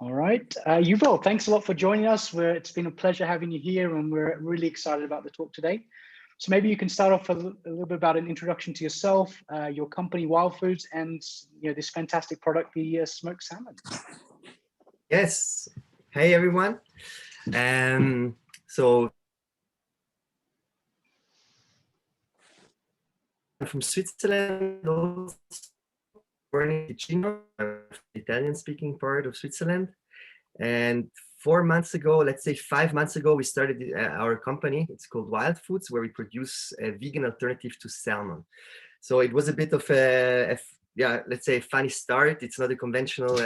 All right. Juval, thanks a lot for joining us. It's been a pleasure having you here, and we're really excited about the talk today. So maybe you can start off a little bit about an introduction to yourself, your company, Wild Foods, and this fantastic product, the smoked salmon. Yes. Hey, everyone. So I'm from Switzerland, born in Ticino, the Italian-speaking part of Switzerland. And 4 months ago, let's say 5 months ago, we started our company. It's called Wild Foods, where we produce a vegan alternative to salmon. So it was a bit of let's say a funny start. It's not a conventional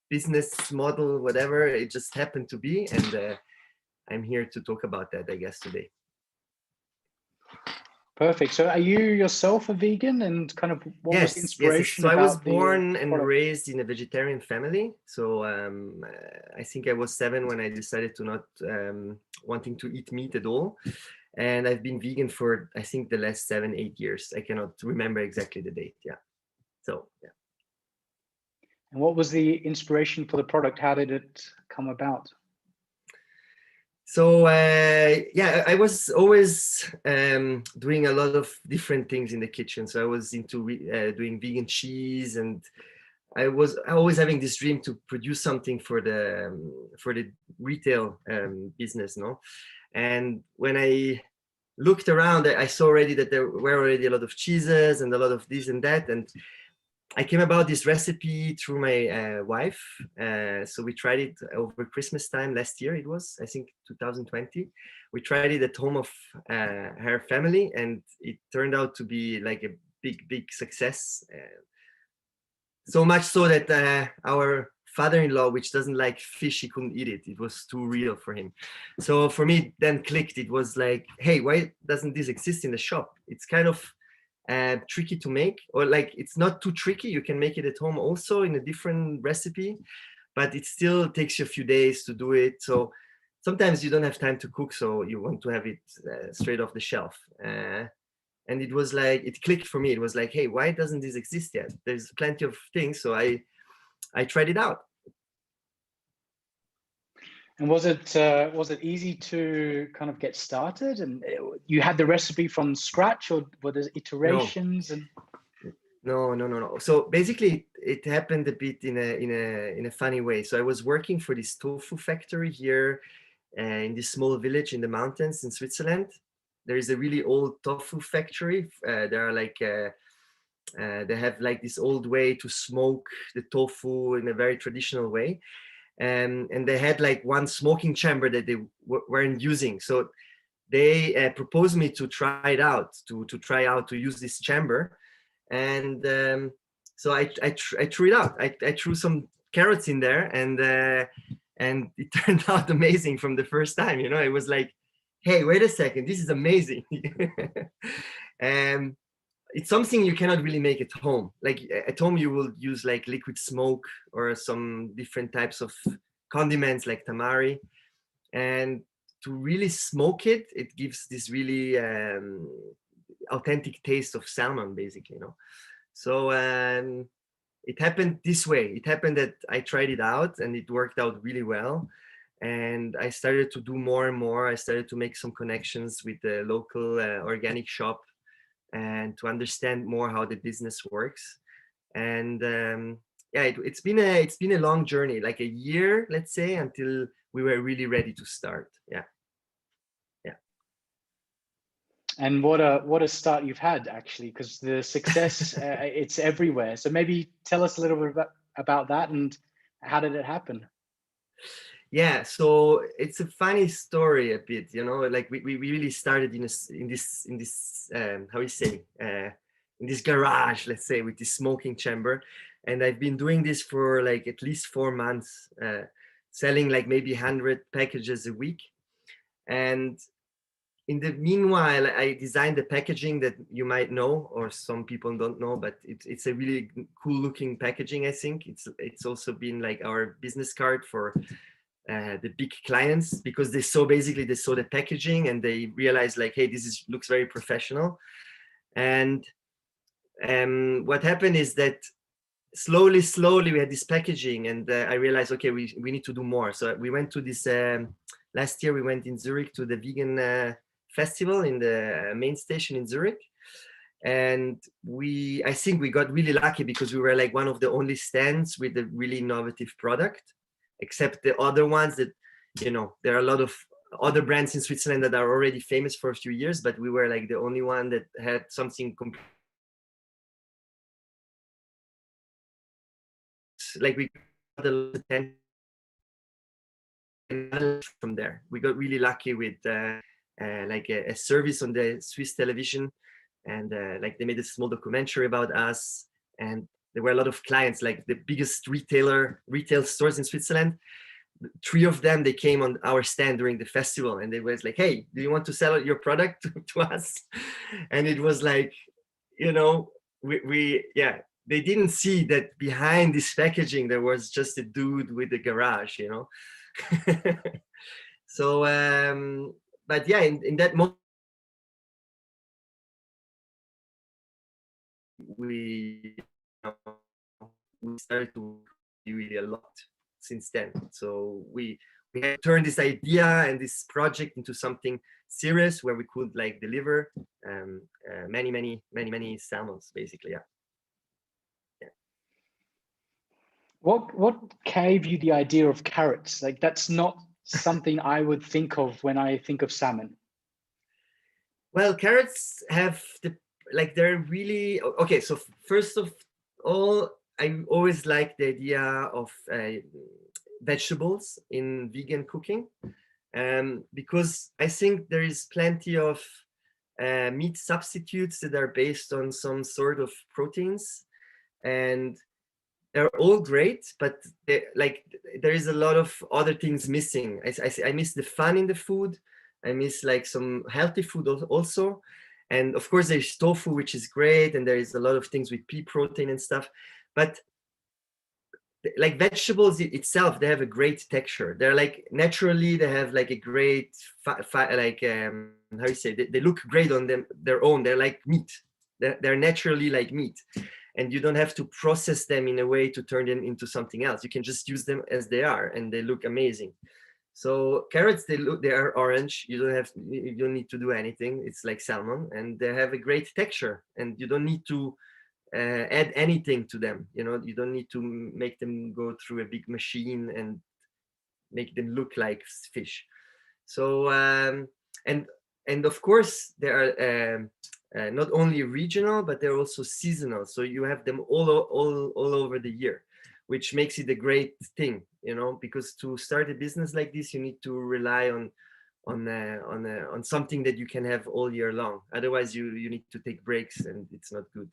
business model, whatever. It just happened to be, and I'm here to talk about that, I guess, today. Perfect. So are you yourself a vegan, and kind of what was the inspiration? Yes. So I was born and raised in a vegetarian family. So I think I was 7 when I decided to not wanting to eat meat at all. And I've been vegan for, I think, the last 7-8 years. I cannot remember exactly the date. Yeah. So, yeah. And what was the inspiration for the product? How did it come about? So I was always doing a lot of different things in the kitchen. So I was into doing vegan cheese, and I was always having this dream to produce something for the retail business, no? And when I looked around, I saw already that there were already a lot of cheeses and a lot of this and that, and I came about this recipe through my wife. So we tried it over Christmas time last year. It was, I think, 2020. We tried it at home of her family, and it turned out to be like a big success. So much so that our father-in-law, which doesn't like fish, he couldn't eat it. It was too real for him. So for me, it then clicked. It was like, hey, why doesn't this exist in the shop? It's kind of tricky to make, or like it's not too tricky. You can make it at home also in a different recipe, but it still takes you a few days to do it. So sometimes you don't have time to cook, so you want to have it straight off the shelf. And it was like, it clicked for me. It was like, hey, why doesn't this exist yet? There's plenty of things. So I tried it out. And was it easy to kind of get started? And you had the recipe from scratch, or were there iterations? No. So basically, it happened a bit in a funny way. So I was working for this tofu factory here in this small village in the mountains in Switzerland. There is a really old tofu factory. There are like they have like this old way to smoke the tofu in a very traditional way. And they had like one smoking chamber that they weren't using. So they proposed me to try it out, to try out to use this chamber. And so I threw it out. I threw some carrots in there, and it turned out amazing from the first time. It was like, hey, wait a second, this is amazing. It's something you cannot really make at home. Like at home, you will use like liquid smoke or some different types of condiments like tamari. And to really smoke it, it gives this really authentic taste of salmon, basically, So it happened this way. It happened that I tried it out, and it worked out really well. And I started to do more and more. I started to make some connections with the local organic shop, and to understand more how the business works. And it's been a long journey, like a year, let's say, until we were really ready to start. Yeah. And what a start you've had, actually, because the success it's everywhere. So maybe tell us a little bit about that, and how did it happen? Yeah, so it's a funny story a bit, like we really started in this how you say in this garage, let's say, with this smoking chamber. And I've been doing this for like at least 4 months, selling like maybe 100 packages a week. And in the meanwhile, I designed the packaging that you might know, or some people don't know, but it's a really cool looking packaging. I think it's also been like our business card for the big clients, because they saw the packaging and they realized like, hey, this looks very professional. And what happened is that slowly we had this packaging, and I realized, okay, we need to do more. So we went to this last year. We went in Zurich to the vegan festival in the main station in Zurich, and I think we got really lucky because we were like one of the only stands with a really innovative product, except the other ones that, you know, there are a lot of other brands in Switzerland that are already famous for a few years, but we were like the only one that had something like we got a lot of attention from there. We got really lucky with like a service on the Swiss television, and like they made a small documentary about us, and there were a lot of clients, like the biggest retail stores in Switzerland. 3 of them, they came on our stand during the festival, and they was like, hey, do you want to sell your product to us? And it was like, you know, we yeah, they didn't see that behind this packaging there was just a dude with a garage, you know. So but yeah, in that moment we started to do really a lot since then. So we had turned this idea and this project into something serious where we could like deliver many salmons, basically. Yeah. What gave you the idea of carrots? Like, that's not something I would think of when I think of salmon. Well, carrots have they're really okay. So first of all, I always like the idea of vegetables in vegan cooking, because I think there is plenty of meat substitutes that are based on some sort of proteins, and they're all great, but there is a lot of other things missing. I miss the fun in the food. I miss like some healthy food also. And of course there's tofu, which is great. And there is a lot of things with pea protein and stuff. But like vegetables itself, they have a great texture. They're like naturally, they have like a great, like, how you say, they look great on their own. They're like meat. They're naturally like meat. And you don't have to process them in a way to turn them into something else. You can just use them as they are, and they look amazing. So carrots, they are orange. You don't need to do anything. It's like salmon, and they have a great texture, and you don't need to add anything to them. You know, you don't need to make them go through a big machine and make them look like fish. So and of course they are not only regional, but they're also seasonal. So you have them all over the year, which makes it a great thing, you know, because to start a business like this, you need to rely on something that you can have all year long. Otherwise, you need to take breaks, and it's not good.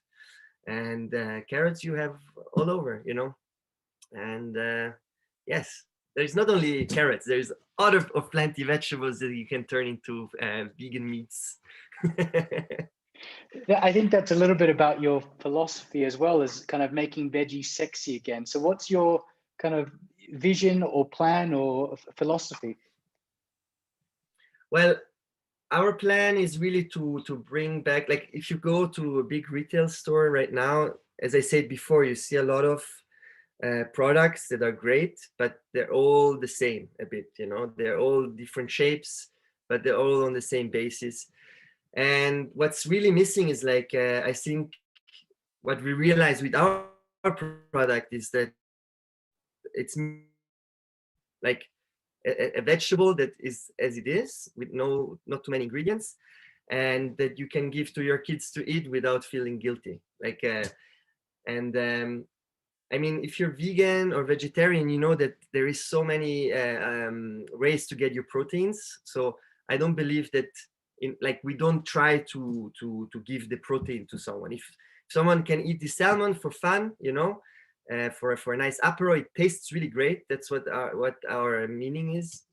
And carrots you have all over, you know. And yes, there's not only carrots, there's other of plenty vegetables that you can turn into vegan meats. Yeah, I think that's a little bit about your philosophy as well, as kind of making veggies sexy again. So what's your kind of vision or plan or philosophy? Well, our plan is really to bring back, like if you go to a big retail store right now, as I said before, you see a lot of products that are great, but they're all the same a bit, you know, they're all different shapes, but they're all on the same basis. And what's really missing is like, I think what we realize with our product is that it's like a vegetable that is as it is, with not too many ingredients, and that you can give to your kids to eat without feeling guilty. Like, I mean, if you're vegan or vegetarian, you know that there is so many ways to get your proteins. So I don't believe that we don't try to give the protein to someone. If someone can eat the salmon for fun, you know, for a nice apero, it tastes really great. That's what our meaning is.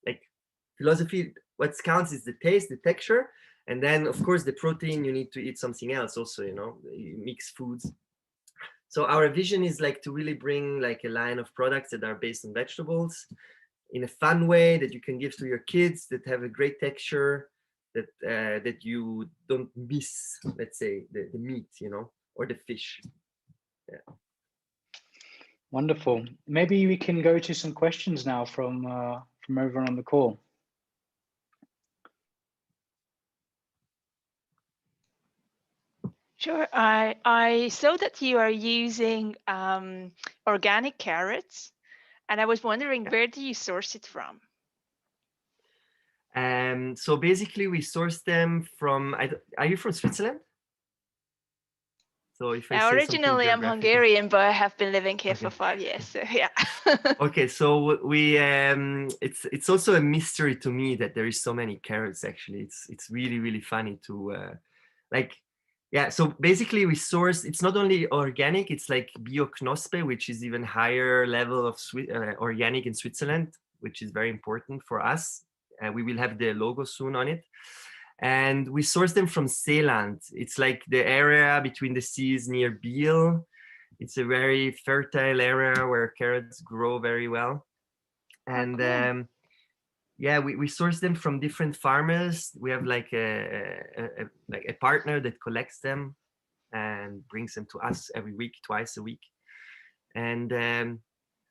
Like philosophy, what counts is the taste, the texture, and then of course the protein. You need to eat something else also, you know, you mix foods. So our vision is like to really bring like a line of products that are based on vegetables in a fun way that you can give to your kids, that have a great texture, that you don't miss, let's say, the meat, you know, or the fish. Wonderful. Maybe we can go to some questions now from everyone on the call. Sure. I saw that you are using organic carrots, and I was wondering, where do you source it from? So basically we source them from, are you from Switzerland? So if I say originally I'm Hungarian, but I have been living here for 5 years, so yeah. Okay, so we it's also a mystery to me that there is so many carrots. Actually, it's really funny to like, yeah. So basically we source, it's not only organic, it's like Bio-Knospe, which is even higher level of organic in Switzerland, which is very important for us. We will have the logo soon on it. And we source them from Zeeland. It's like the area between the seas near Biel. It's a very fertile area where carrots grow very well. And cool. Yeah, we source them from different farmers. We have like a partner that collects them and brings them to us every week, twice a week. And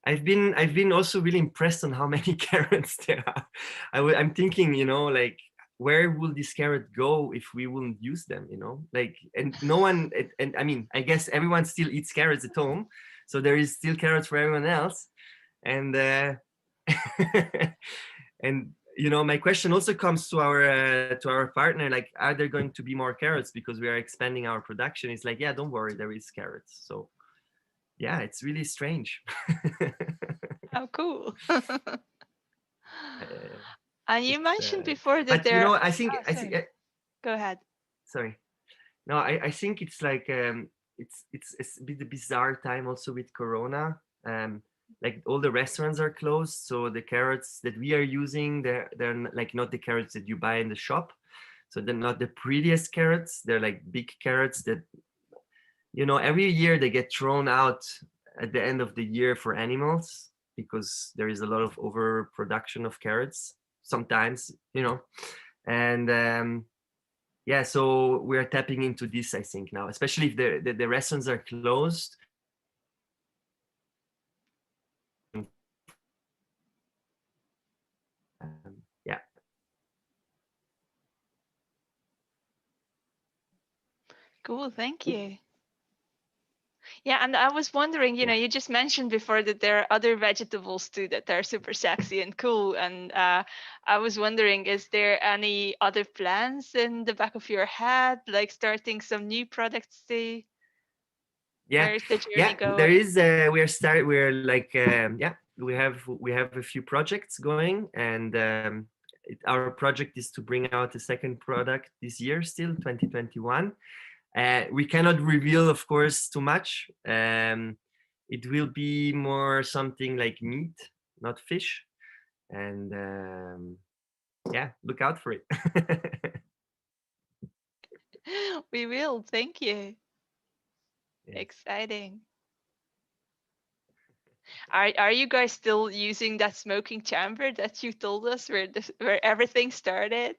I've been also really impressed on how many carrots there are. I'm thinking, you know, like, where will this carrot go if we wouldn't use them, you know? Like, and no one, and I mean, I guess everyone still eats carrots at home, so there is still carrots for everyone else. And and you know, my question also comes to our partner, like, are there going to be more carrots because we are expanding our production? It's like, yeah, don't worry, there is carrots. So yeah, it's really strange. How cool. And you mentioned before that but you know, I think go ahead. Sorry. No, I think it's like it's a bit a bizarre time also with Corona. Like all the restaurants are closed, so the carrots that we are using, they're like not the carrots that you buy in the shop. So they're not the prettiest carrots. They're like big carrots that, you know, every year they get thrown out at the end of the year for animals because there is a lot of overproduction of carrots sometimes, you know. And yeah, so we're tapping into this, I think, now, especially if the restaurants are closed. Yeah. Cool, thank you. Yeah, and I was wondering, you know, you just mentioned before that there are other vegetables too that are super sexy and cool. And I was wondering, is there any other plans in the back of your head, like starting some new products too? Yeah, where's the journey yeah, going? there is. We're like, yeah, we have a few projects going, and our project is to bring out a second product this year, still 2021. We cannot reveal, of course, too much. It will be more something like meat, not fish, and yeah, look out for it. We will. Thank you. Yeah. Exciting. Are you guys still using that smoking chamber that you told us where everything started?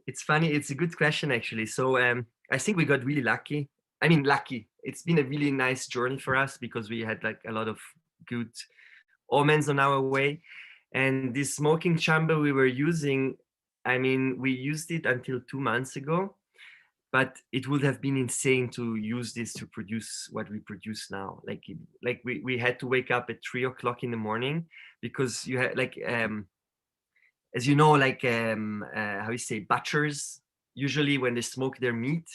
It's funny. It's a good question, actually. So I think we got really lucky. I mean, lucky. It's been a really nice journey for us because we had like a lot of good omens on our way. And this smoking chamber we were using, I mean, we used it until 2 months ago, but it would have been insane to use this to produce what we produce now. Like we had to wake up at 3 o'clock in the morning because you had like, as you know, like how you say, butchers, usually when they smoke their meat,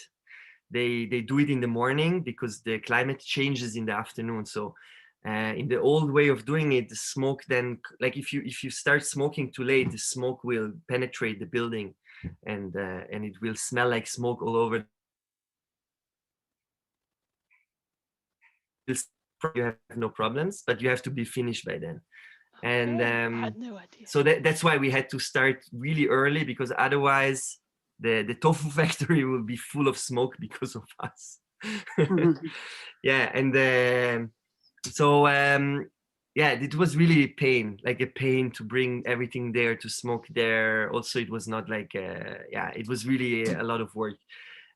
they do it in the morning because the climate changes in the afternoon. So in the old way of doing it, the smoke then, like if you start smoking too late, the smoke will penetrate the building, and it will smell like smoke all over. You have no problems, but you have to be finished by then. And I had no idea. So that's why we had to start really early, because otherwise the tofu factory will be full of smoke because of us. Yeah, and so yeah, it was really a pain to bring everything there, to smoke there. Also, it was not like yeah, it was really a lot of work.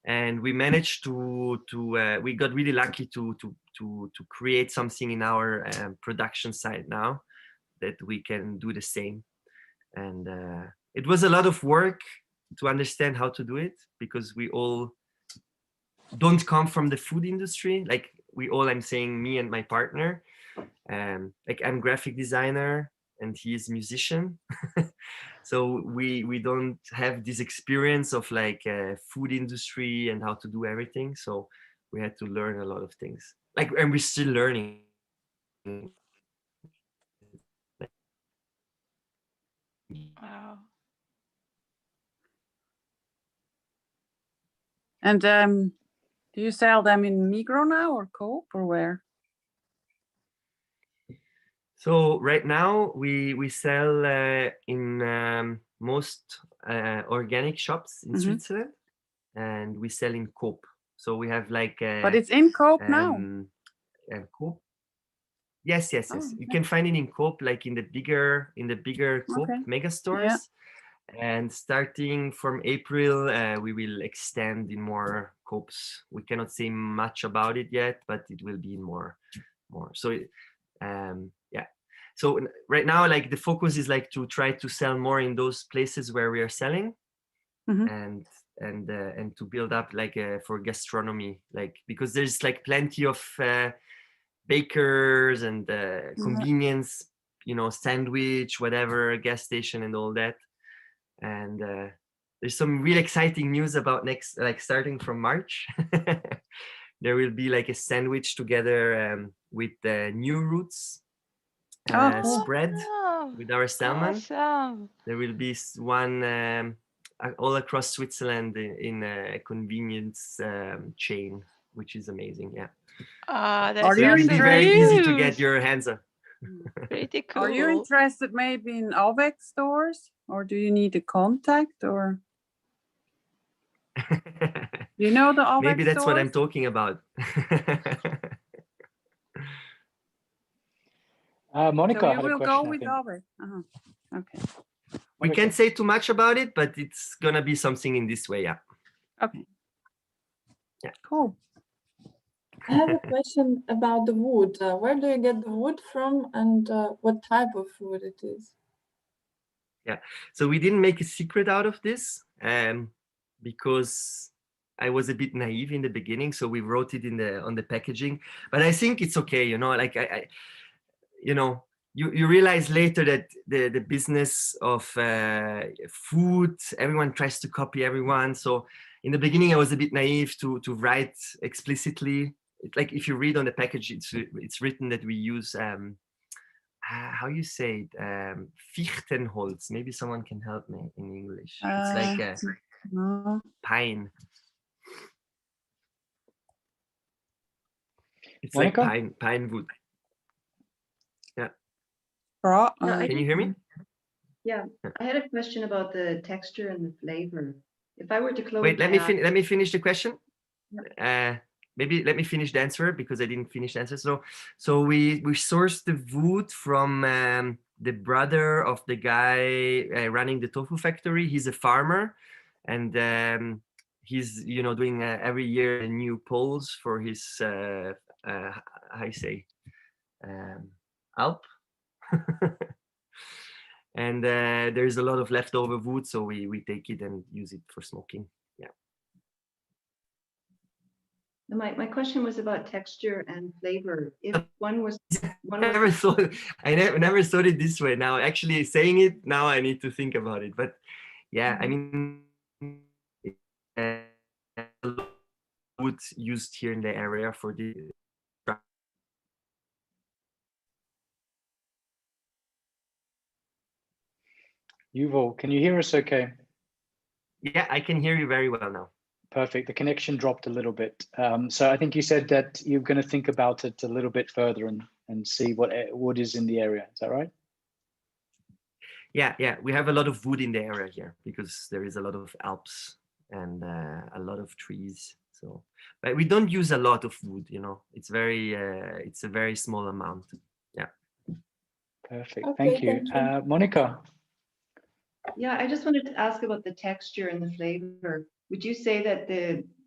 and we managed to we got really lucky to create something in our production side now that we can do the same. And it was a lot of work to understand how to do it, because we all don't come from the food industry. Like we all, I'm saying me and my partner, like I'm graphic designer and he is musician. So we don't have this experience of like food industry and how to do everything. So we had to learn a lot of things, like, and we're still learning. Wow. And do you sell them in Migros now or Coop or where? So right now we sell in most organic shops in Switzerland, and we sell in Coop. So we have like but it's in Coop now. Coop. Yes. Oh, You okay. can find it in Coop, like in the bigger Coop mega stores. Yeah. And starting from April, we will extend in more Coops. We cannot say much about it yet, but it will be more. So, yeah. So right now, like the focus is like to try to sell more in those places where we are selling, and to build up like for gastronomy, like because there's like plenty of bakers and convenience, sandwich, whatever, gas station and all that. And there's some really exciting news about next, like starting from March. There will be like a sandwich together with new roots spread with our salmon. Awesome. There will be one all across Switzerland in a convenience chain, which is amazing. Yeah. That's it will be very easy to get your hands on. Pretty cool. Are you interested maybe in AWEC stores, or do you need a contact, or you know the AWEC Maybe that's stores? what I'm talking about. Monica so you had a will question, go with AWEC. Okay. We can't say too much about it, but it's gonna be something in this way. Yeah. Okay. Yeah. Cool. I have a question about the wood. Where do you get the wood from, and what type of wood it is? Yeah, so we didn't make a secret out of this because I was a bit naive in the beginning. So we wrote it on the packaging, but I think it's okay. Like I you realize later that the business of food, everyone tries to copy everyone. So in the beginning, I was a bit naive to write explicitly. Like if you read on the package, it's written that we use how you say it, Fichtenholz. Maybe someone can help me in English. It's like a pine. It's Monica? like pine wood. Yeah. Can you hear me? Yeah, I had a question about the texture and the flavor. If I were to close. Wait, let me finish the question. Maybe let me finish the answer because I didn't finish the answer. So we sourced the wood from the brother of the guy running the tofu factory. He's a farmer, and he's doing every year new polls for his how you say Alp. And there's a lot of leftover wood, so we take it and use it for smoking. My question was about texture and flavor. If one was, I never thought it this way. Now, actually saying it now, I need to think about it. But yeah, I mean, wood used here in the area for the. Juval, can you hear us okay? Yeah, I can hear you very well now. Perfect. The connection dropped a little bit. So I think you said that you're going to think about it a little bit further and see what wood is in the area. Is that right? Yeah. We have a lot of wood in the area here because there is a lot of Alps and a lot of trees. So, but we don't use a lot of wood. It's a very small amount. Yeah. Perfect. Okay, Thank you. thank you. Monica. yeah, I just wanted to ask about the texture and the flavor. Would you say that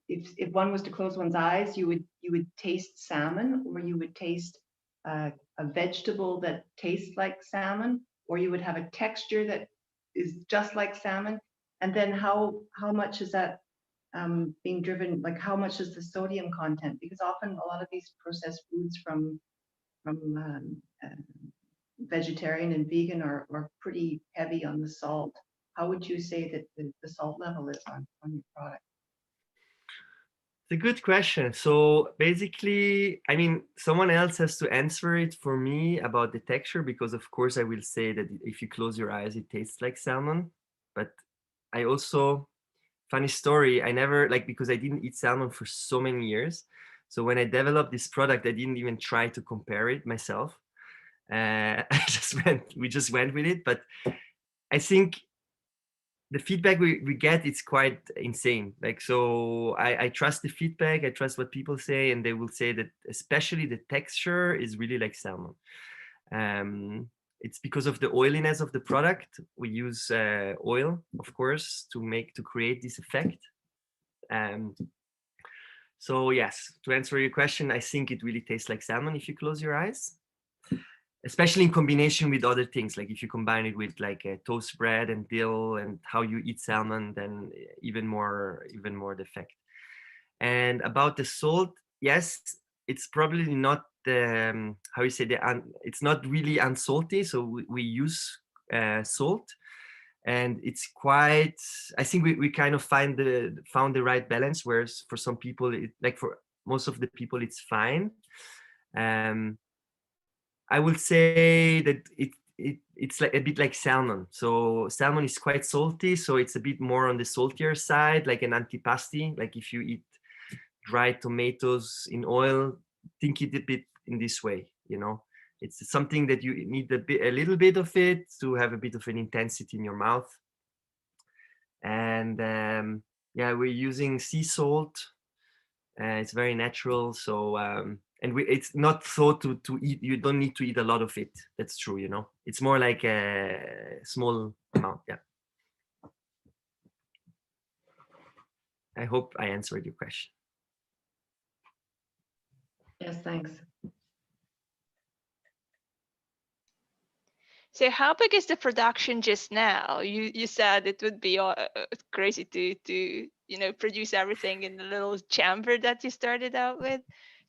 if one was to close one's eyes, you would taste salmon, or you would taste a vegetable that tastes like salmon, or you would have a texture that is just like salmon. And then how much is that being driven? Like, how much is the sodium content? Because often a lot of these processed foods from vegetarian and vegan are pretty heavy on the salt. How would you say that the salt level is on your product? It's a good question. So basically, I mean, someone else has to answer it for me about the texture, because of course I will say that if you close your eyes, it tastes like salmon. But I also, funny story, I never, like, because I didn't eat salmon for so many years. So when I developed this product, I didn't even try to compare it myself. We just went with it. But I think the feedback we get, it's quite insane. Like, so I trust the feedback, I trust what people say, and they will say that especially the texture is really like salmon. It's because of the oiliness of the product. We use oil, of course, to create this effect. So yes, to answer your question, I think it really tastes like salmon if you close your eyes, especially in combination with other things. Like if you combine it with like a toast bread and dill and how you eat salmon, then even more the effect. And about the salt, yes, it's probably not the how you say it's not really unsalty. So we use salt, and it's quite, I think we kind of found the right balance. Whereas for some people, like for most of the people, it's fine. I would say that it's like a bit like salmon. So salmon is quite salty, so it's a bit more on the saltier side, like an antipasti. Like if you eat dried tomatoes in oil, think it a bit in this way, you know. It's something that you need a little bit of it to have a bit of an intensity in your mouth. And yeah, we're using sea salt. It's very natural. So and it's not thought to eat. You don't need to eat a lot of it. That's true, you know. It's more like a small amount. Yeah. I hope I answered your question. Yes, thanks. So how big is the production just now? You said it would be crazy to produce everything in the little chamber that you started out with.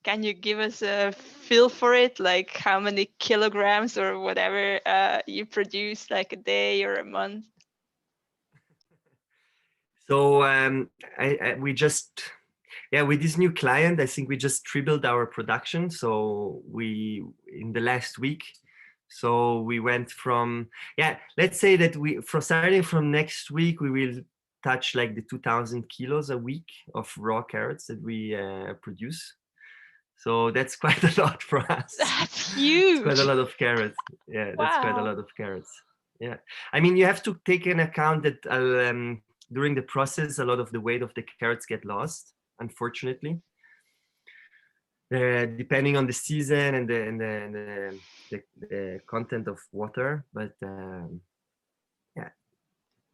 Can you give us a feel for it, like how many kilograms or whatever you produce, like a day or a month? So we just, yeah, with this new client, I think we just tripled our production. So we, in the last week, so we went from, yeah, let's say that starting from next week, we will touch like the 2,000 kilos a week of raw carrots that we produce. So that's quite a lot for us. That's huge. It's quite a lot of carrots. Yeah, that's quite a lot of carrots. Yeah, I mean, you have to take in account that during the process, a lot of the weight of the carrots get lost, unfortunately. Depending on the season and the content of water, but yeah,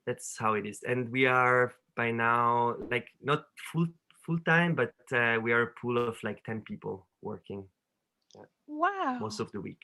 that's how it is. And we are by now like not full time, but we are a pool of like 10 people working. Wow. Most of the week.